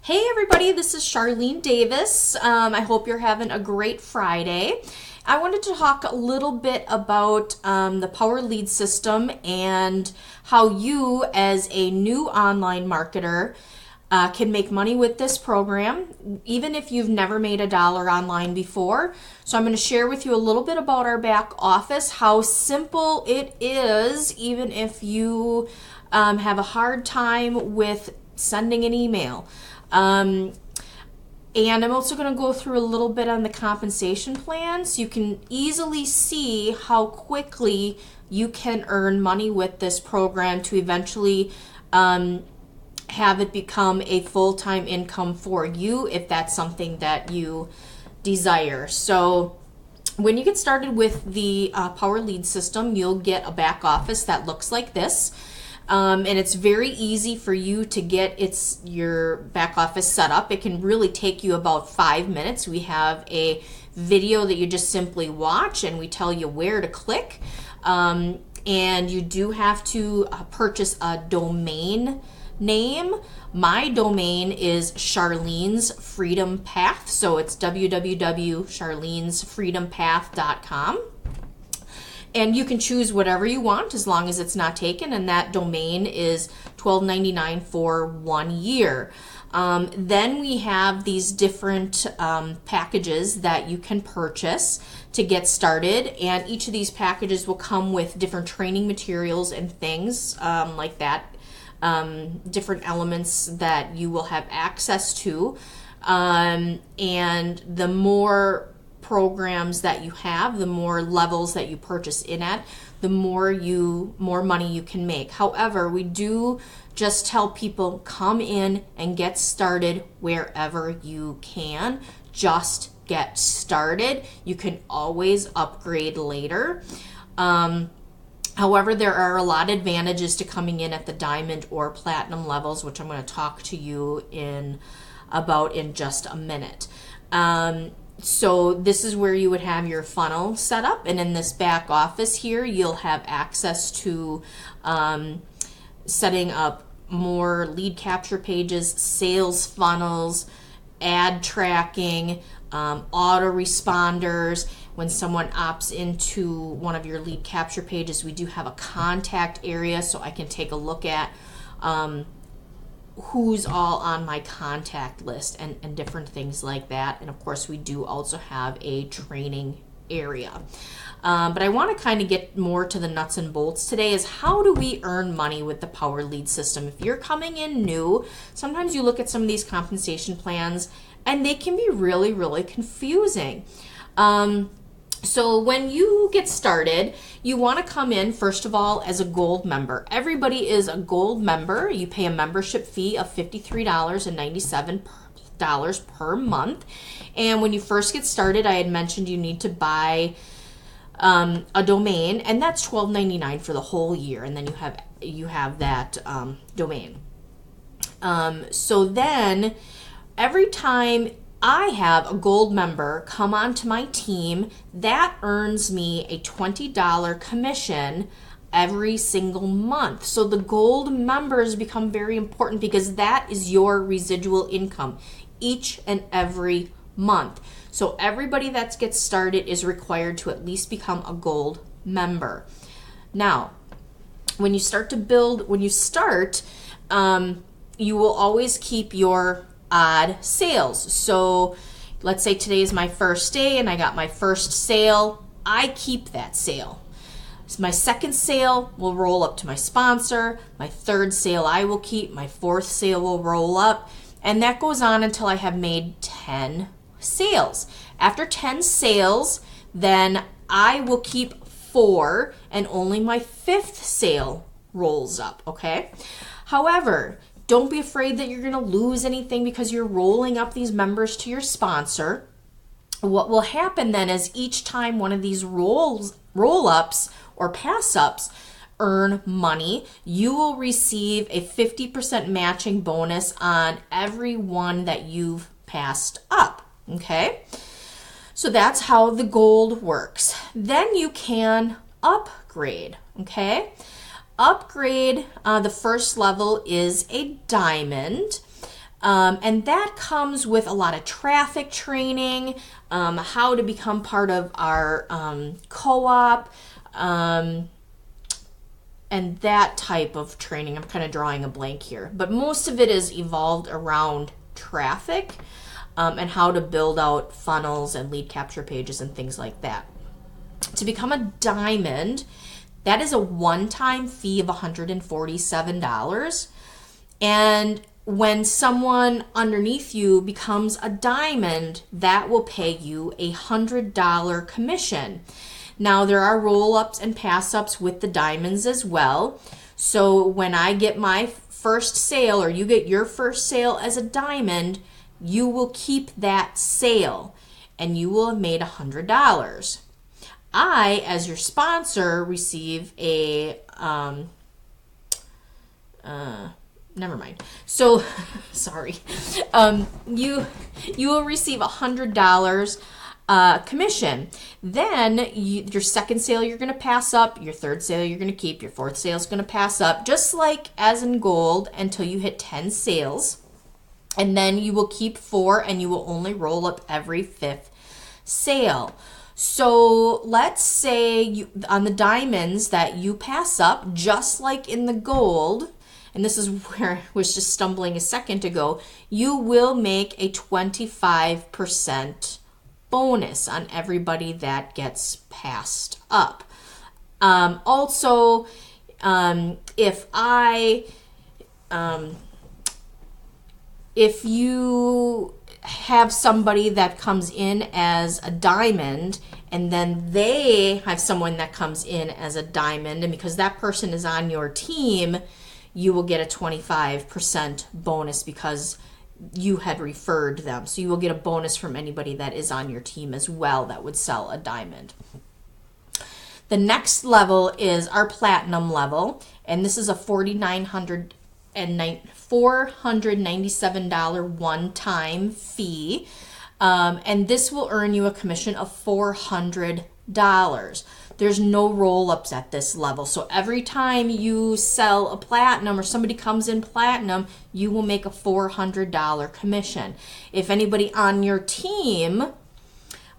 Hey everybody, this is Charlene Davis. I hope you're having a great Friday. I wanted to talk a little bit about the Power Lead system and how you, as a new online marketer, can make money with this program, even if you've never made a dollar online before. So I'm going to share with you a little bit about our back office, how simple it is, even if you have a hard time with sending an email. And I'm also going to go through a little bit on the compensation plan so you can easily see how quickly you can earn money with this program to eventually have it become a full-time income for you if that's something that you desire. So when you get started with the Power Lead system, you'll get a back office that looks like this. And it's very easy for you to get your back office set up. It can really take you about 5 minutes. We have a video that you just simply watch and we tell you where to click. And you do have to purchase a domain name. My domain is Charlene's Freedom Path. So it's www.charlenesfreedompath.com. And you can choose whatever you want as long as it's not taken, and that domain is $12.99 for 1 year. Then we have these different packages that you can purchase to get started, and each of these packages will come with different training materials and things like that, different elements that you will have access to. And the more programs that you have, the more levels that you purchase in at, the more money you can make. However, we do just tell people come in and get started wherever you can. Just get started. You can always upgrade later. However, there are a lot of advantages to coming in at the diamond or platinum levels, which I'm going to talk to you about in just a minute. So this is where you would have your funnel set up, and in this back office here you'll have access to setting up more lead capture pages, sales funnels, ad tracking, autoresponders. When someone opts into one of your lead capture pages, we do have a contact area so I can take a look at who's all on my contact list and different things like that. And of course we do also have a training area. But I want to kind of get more to the nuts and bolts today is how do we earn money with the Power Lead system? If you're coming in new, sometimes you look at some of these compensation plans and they can be really, really confusing. So when you get started, you want to come in, first of all, as a gold member. Everybody is a gold member. You pay a membership fee of $53.97 per month. And when you first get started, I had mentioned you need to buy a domain, and that's $12.99 for the whole year. And then you have that domain. So then every time I have a gold member come onto my team, that earns me a $20 commission every single month. So the gold members become very important because that is your residual income each and every month. So everybody that gets started is required to at least become a gold member. Now, when you start, you will always keep your odd sales. So let's say today is my first day and I got my first sale. I keep that sale. So my second sale will roll up to my sponsor. My third sale I will keep. My fourth sale will roll up. And that goes on until I have made 10 sales. After 10 sales, then I will keep 4 and only my fifth sale rolls up, okay? However, don't be afraid that you're going to lose anything because you're rolling up these members to your sponsor. What will happen then is each time one of these roll-ups or pass-ups earn money, you will receive a 50% matching bonus on every one that you've passed up, okay? So that's how the gold works. Then you can upgrade, okay? Upgrade, the first level is a diamond. And that comes with a lot of traffic training, how to become part of our co-op, and that type of training. I'm kind of drawing a blank here, but most of it is evolved around traffic, and how to build out funnels and lead capture pages and things like that. To become a diamond, that is a one-time fee of $147. And when someone underneath you becomes a diamond, that will pay you a $100 commission. Now, there are roll-ups and pass-ups with the diamonds as well. So when I get my first sale, or you get your first sale as a diamond, you will keep that sale and you will have made $100. I, as your sponsor, receive a never mind. So, sorry. You will receive $100 commission. Then your second sale you're going to pass up, your third sale you're going to keep, your fourth sale is going to pass up, just like as in gold, until you hit 10 sales. And then you will keep 4, and you will only roll up every 5th sale. So let's say on the diamonds that you pass up, just like in the gold, and this is where I was just stumbling a second ago, you will make a 25% bonus on everybody that gets passed up. Also, if you have somebody that comes in as a diamond, and then they have someone that comes in as a diamond, and because that person is on your team, you will get a 25% bonus because you had referred them. So you will get a bonus from anybody that is on your team as well that would sell a diamond. The next level is our platinum level, and this is a $497 one-time fee, and this will earn you a commission of $400. There's no roll-ups at this level, so every time you sell a platinum or somebody comes in platinum, you will make a $400 commission. If anybody on your team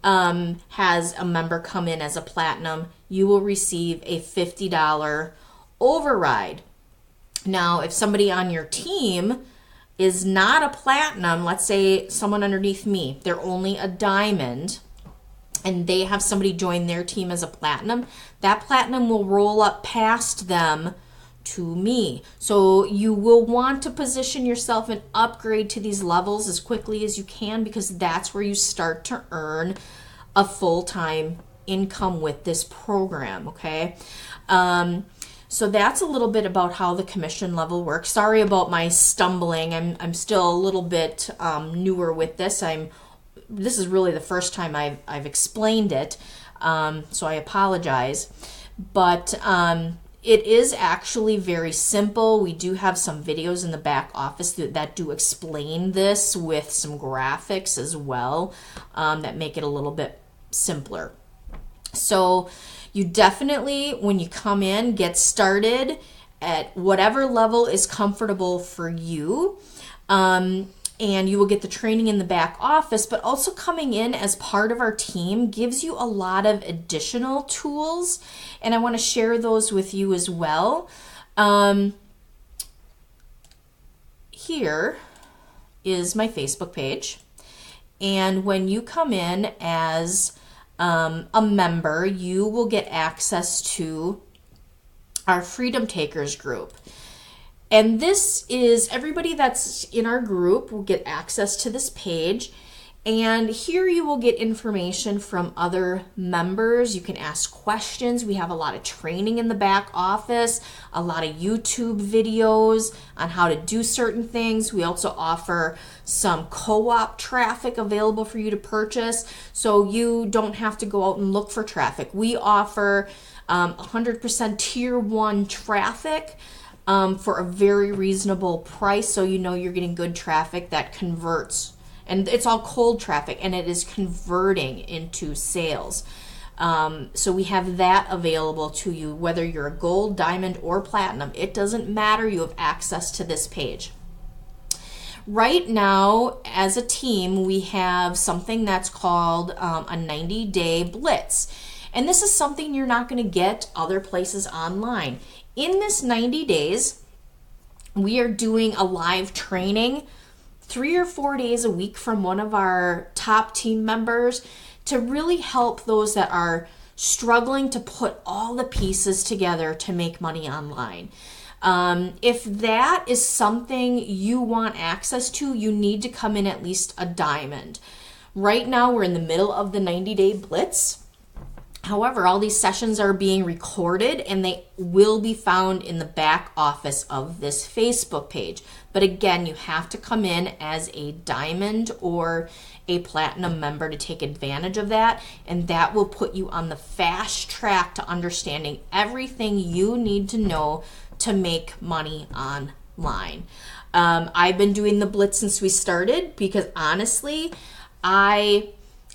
has a member come in as a platinum, you will receive a $50 override. Now, if somebody on your team is not a platinum, let's say someone underneath me, they're only a diamond, and they have somebody join their team as a platinum, that platinum will roll up past them to me. So you will want to position yourself and upgrade to these levels as quickly as you can, because that's where you start to earn a full-time income with this program, okay? So that's a little bit about how the commission level works. Sorry about my stumbling. I'm still a little bit newer with this. This is really the first time I've explained it, so I apologize. But it is actually very simple. We do have some videos in the back office that do explain this with some graphics as well, that make it a little bit simpler. So you definitely, when you come in, get started at whatever level is comfortable for you. And you will get the training in the back office, but also coming in as part of our team gives you a lot of additional tools, and I want to share those with you as well. Here is my Facebook page, and when you come in as a member, you will get access to our Freedom Takers group. And this is everybody that's in our group will get access to this page. And here you will get information from other members. You can ask questions. We have a lot of training in the back office, a lot of YouTube videos on how to do certain things. We also offer some co-op traffic available for you to purchase, so you don't have to go out and look for traffic. We offer 100% tier 1 traffic for a very reasonable price, so you know you're getting good traffic that converts. And it's all cold traffic, and it is converting into sales. So we have that available to you, whether you're a gold, diamond, or platinum. It doesn't matter. You have access to this page. Right now, as a team, we have something that's called a 90-day blitz. And this is something you're not going to get other places online. In this 90 days, we are doing a live training 3 or 4 days a week from one of our top team members to really help those that are struggling to put all the pieces together to make money online. If that is something you want access to, you need to come in at least a diamond. Right now, we're in the middle of the 90-day blitz. However, all these sessions are being recorded and they will be found in the back office of this Facebook page. But again, you have to come in as a diamond or a platinum member to take advantage of that. And that will put you on the fast track to understanding everything you need to know to make money online. I've been doing the blitz since we started because honestly, I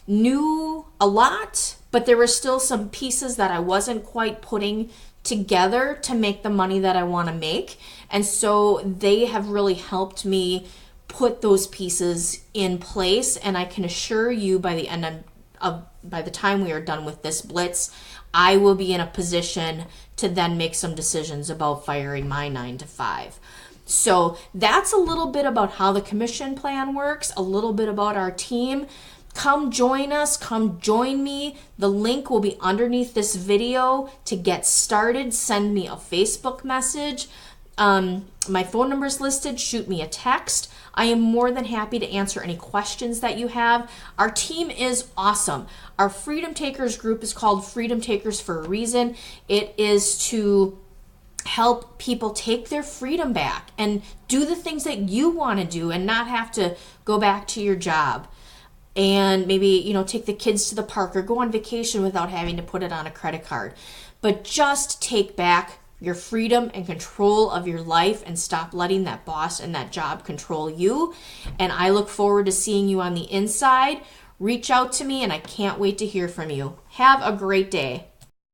knew a lot, but there were still some pieces that I wasn't quite putting together to make the money that I want to make. And so they have really helped me put those pieces in place. And I can assure you by the time we are done with this blitz, I will be in a position to then make some decisions about firing my 9-to-5. So that's a little bit about how the commission plan works, a little bit about our team. Come join us, come join me. The link will be underneath this video to get started. Send me a Facebook message. My phone number is listed. Shoot me a text. I am more than happy to answer any questions that you have. Our team is awesome. Our Freedom Takers group is called Freedom Takers for a reason. It is to help people take their freedom back and do the things that you want to do and not have to go back to your job. And maybe, take the kids to the park or go on vacation without having to put it on a credit card. But just take back your freedom and control of your life and stop letting that boss and that job control you. And I look forward to seeing you on the inside. Reach out to me and I can't wait to hear from you. Have a great day.